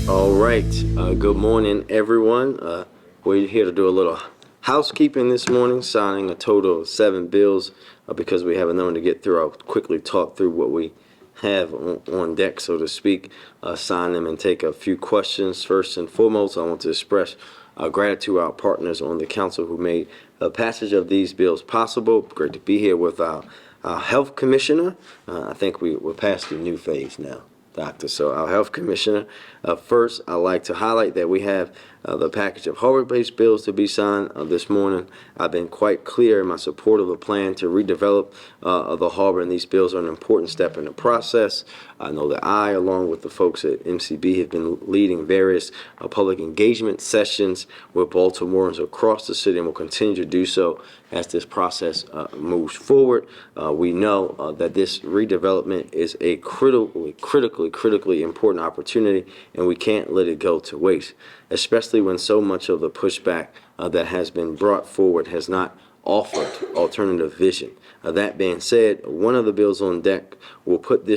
All right. Good morning, everyone. We're here to do a little housekeeping this morning, signing a total of 7 bills because we have a number to get through. I'll quickly talk through what we have on deck, so to speak, sign them and take a few questions. First and foremost, I want to express gratitude to our partners on the council who made the passage of these bills possible. Great to be here with our health commissioner. I think we're past the new phase now, Doctor. So our health commissioner, first, I'd like to highlight that we have the package of harbor-based bills to be signed this morning. I've been quite clear in my support of the plan to redevelop the harbor, and these bills are an important step in the process. I know that I, along with the folks at MCB, have been leading various public engagement sessions with Baltimoreans across the city and will continue to do so as this process moves forward. We know that this redevelopment is a critically important opportunity, and we can't let it go to waste, especially when so much of the pushback that has been brought forward has not offered alternative vision. That being said, one of the bills on deck will put the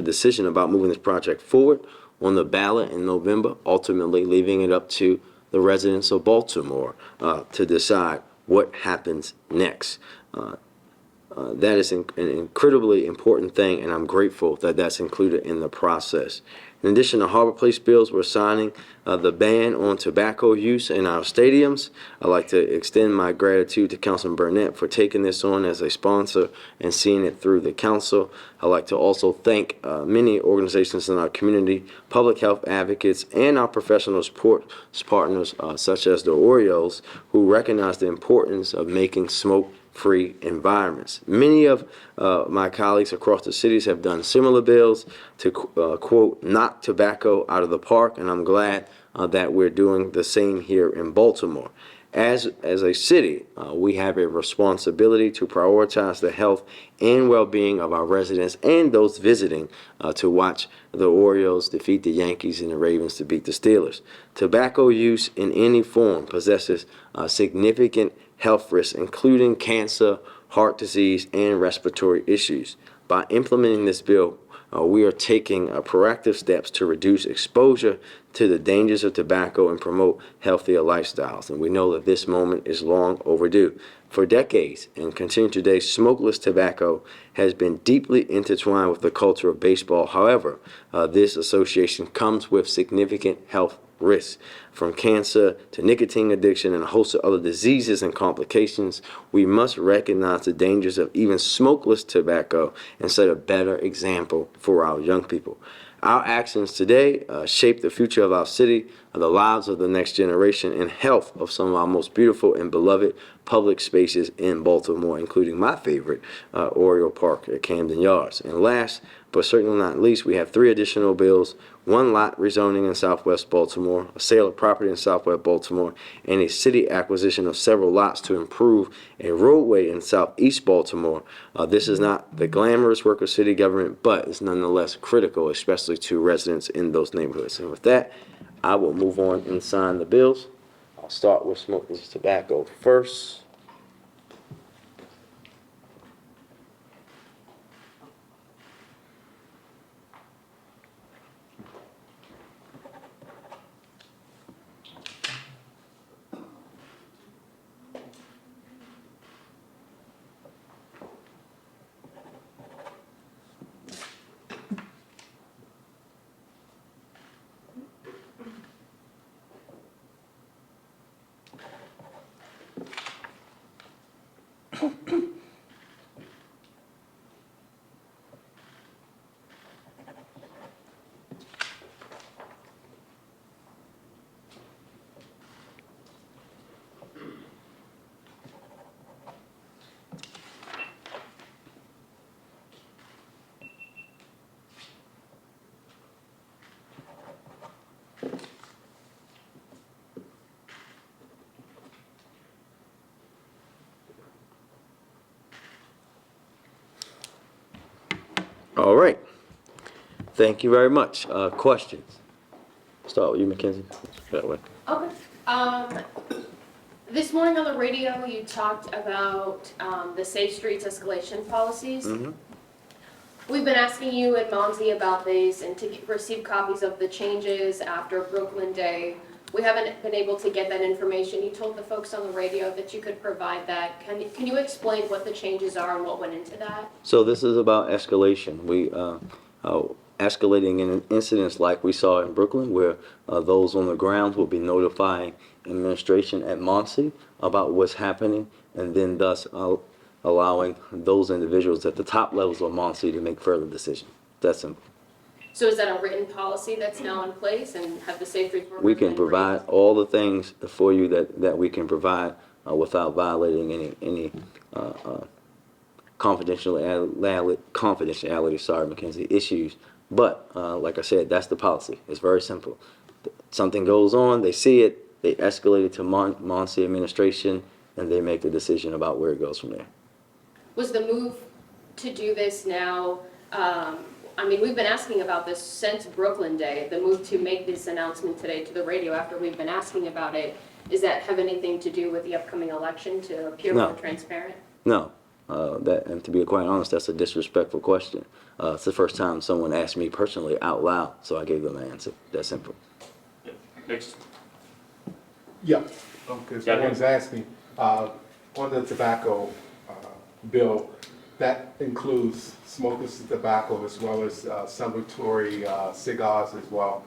decision about moving this project forward on the ballot in November, ultimately leaving it up to the residents of Baltimore to decide what happens next. That is an incredibly important thing, and I'm grateful that that's included in the process. In addition to Harbor Place bills, we're signing the ban on tobacco use in our stadiums. I'd like to extend my gratitude to Councilman Burnett for taking this on as a sponsor and seeing it through the council. I'd like to also thank many organizations in our community, public health advocates, and our professional sports partners, such as the Orioles, who recognize the importance of making smoke-free environments. Many of my colleagues across the cities have done similar bills to, quote, knock tobacco out of the park, and I'm glad that we're doing the same here in Baltimore. As a city, we have a responsibility to prioritize the health and well-being of our residents and those visiting to watch the Orioles defeat the Yankees and the Ravens to beat the Steelers. Tobacco use in any form possesses significant health risks, including cancer, heart disease, and respiratory issues. By implementing this bill, we are taking proactive steps to reduce exposure to the dangers of tobacco and promote healthier lifestyles. And we know that this moment is long overdue. For decades, and continue today, smokeless tobacco has been deeply intertwined with the culture of baseball. However, this association comes with significant health risks, from cancer to nicotine addiction and a host of other diseases and complications. We must recognize the dangers of even smokeless tobacco and set a better example for our young people. Our actions today shape the future of our city, the lives of the next generation, and health of some of our most beautiful and beloved public spaces in Baltimore, including my favorite, Oriole Park at Camden Yards. And last, but certainly not least, we have 3 additional bills: 1 lot rezoning in Southwest Baltimore, a sale of property in Southwest Baltimore, and a city acquisition of several lots to improve a roadway in Southeast Baltimore. This is not the glamorous work of city government, but it's nonetheless critical, especially to residents in those neighborhoods. And with that, I will move on and sign the bills. I'll start with smokeless tobacco first. All right. Thank you very much. Questions? Start with you, Mackenzie. That way. Okay. This morning on the radio, you talked about the Safe Streets escalation policies. Mm-hmm. We've been asking you and Monty about these and to receive copies of the changes after Brooklyn Day. We haven't been able to get that information. You told the folks on the radio that you could provide that. Can you explain what the changes are and what went into that? So this is about escalation. We escalating in incidents like we saw in Brooklyn, where those on the ground will be notifying administration at Muncie about what's happening, and then thus allowing those individuals at the top levels of Muncie to make further decisions. That's simple. So is that a written policy that's now in place, and have the Safe Streets workers We can been provide briefed? all the things for you that we can provide without violating any confidentiality, sorry, Mackenzie, issues. But like I said, that's the policy. It's very simple. Something goes on, they see it, they escalate it to Muncie administration, and they make the decision about where it goes from there. Was the move to do this now, we've been asking about this since Brooklyn Day, the move to make this announcement today to the radio after we've been asking about it, does that have anything to do with the upcoming election to appear No. more transparent? No, and to be quite honest, that's a disrespectful question. It's the first time someone asked me personally out loud, so I gave them an answer. That's simple. Next. Yeah, because someone's asked me, on the tobacco bill, that includes smokeless tobacco as well as celebratory cigars as well.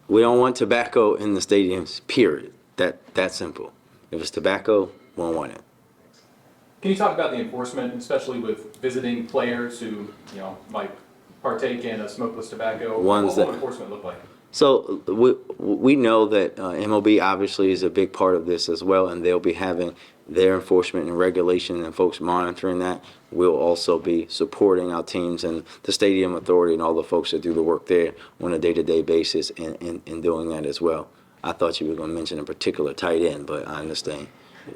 We don't want tobacco in the stadiums, period. That's simple. If it's tobacco, we don't want it. Can you talk about the enforcement, especially with visiting players who, might partake in a smokeless tobacco? Ones What that- will enforcement look like? So we know that MLB obviously is a big part of this as well, and they'll be having their enforcement and regulation and folks monitoring that. We'll also be supporting our teams and the stadium authority and all the folks that do the work there on a day-to-day basis in doing that as well. I thought you were going to mention a particular tight end, but I understand.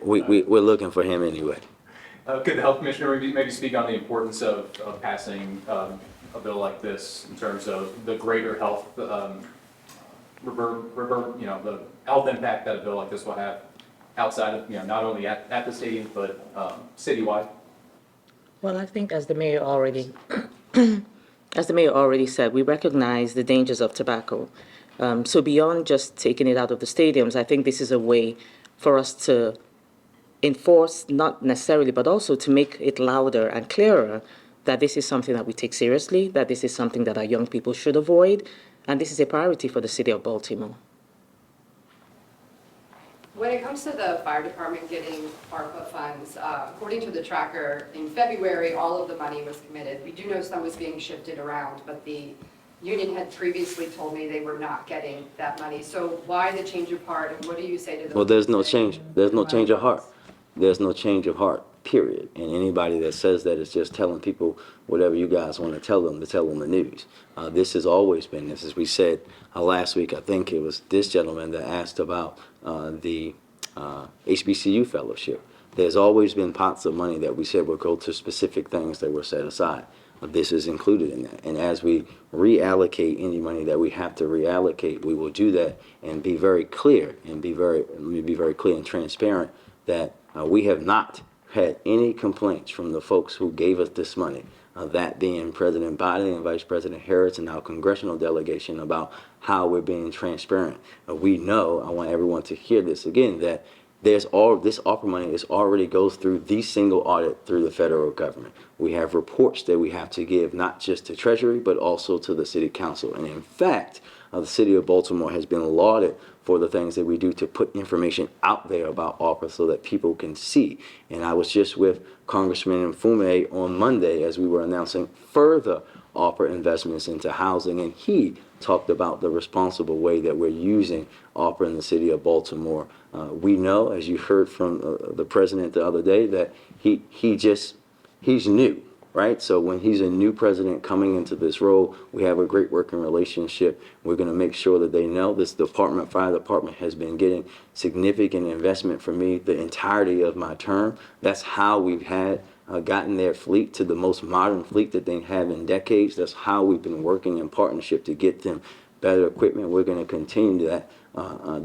We're looking for him anyway. Could the health commissioner maybe speak on the importance of passing a bill like this in terms of the greater health, the health impact that a bill like this will have outside of, not only at the stadium, but citywide? Well, I think as the mayor already said, we recognize the dangers of tobacco. So beyond just taking it out of the stadiums, I think this is a way for us to enforce, not necessarily, but also to make it louder and clearer that this is something that we take seriously, that this is something that our young people should avoid, and this is a priority for the city of Baltimore. When it comes to the fire department getting ARPA funds, according to the tracker, in February, all of the money was committed. We do know some was being shifted around, but the union had previously told me they were not getting that money. So why the change of heart, and what do you say to those? Well, there's no change. There's no change of heart. There's no change of heart, period. And anybody that says that is just telling people whatever you guys want to tell them the news. This has always been this. As we said last week, I think it was this gentleman that asked about the HBCU fellowship. There's always been pots of money that we said would go to specific things that were set aside. This is included in that. And as we reallocate any money that we have to reallocate, we will do that and be very clear and be very clear and transparent that we have not had any complaints from the folks who gave us this money, that being President Biden and Vice President Harris and our congressional delegation, about how we're being transparent. We know, I want everyone to hear this again, that this ARPA money already goes through the single audit through the federal government. We have reports that we have to give not just to Treasury, but also to the City Council. And in fact, the City of Baltimore has been lauded for the things that we do to put information out there about ARPA so that people can see. And I was just with Congressman Mfume on Monday as we were announcing further ARPA investments into housing, and he talked about the responsible way that we're using ARPA in the City of Baltimore. We know, as you heard from the president the other day, that he's new. Right? So when he's a new president coming into this role, we have a great working relationship. We're going to make sure that they know this fire department has been getting significant investment from me the entirety of my term. That's how we've gotten their fleet to the most modern fleet that they have in decades. That's how we've been working in partnership to get them better equipment. We're going to continue that.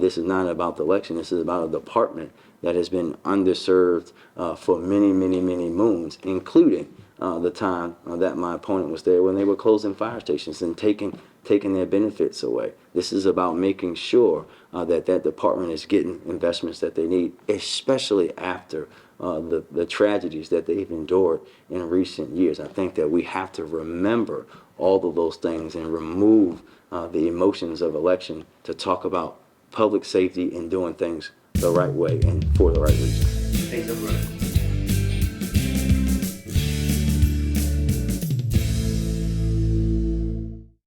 This is not about the election. This is about a department that has been underserved for many, many, many moons, including the time that my opponent was there when they were closing fire stations and taking their benefits away. This is about making sure that department is getting investments that they need, especially after the tragedies that they've endured in recent years. I think that we have to remember all of those things and remove the emotions of election to talk about public safety and doing things the right way and for the right reasons. Thanks, everyone.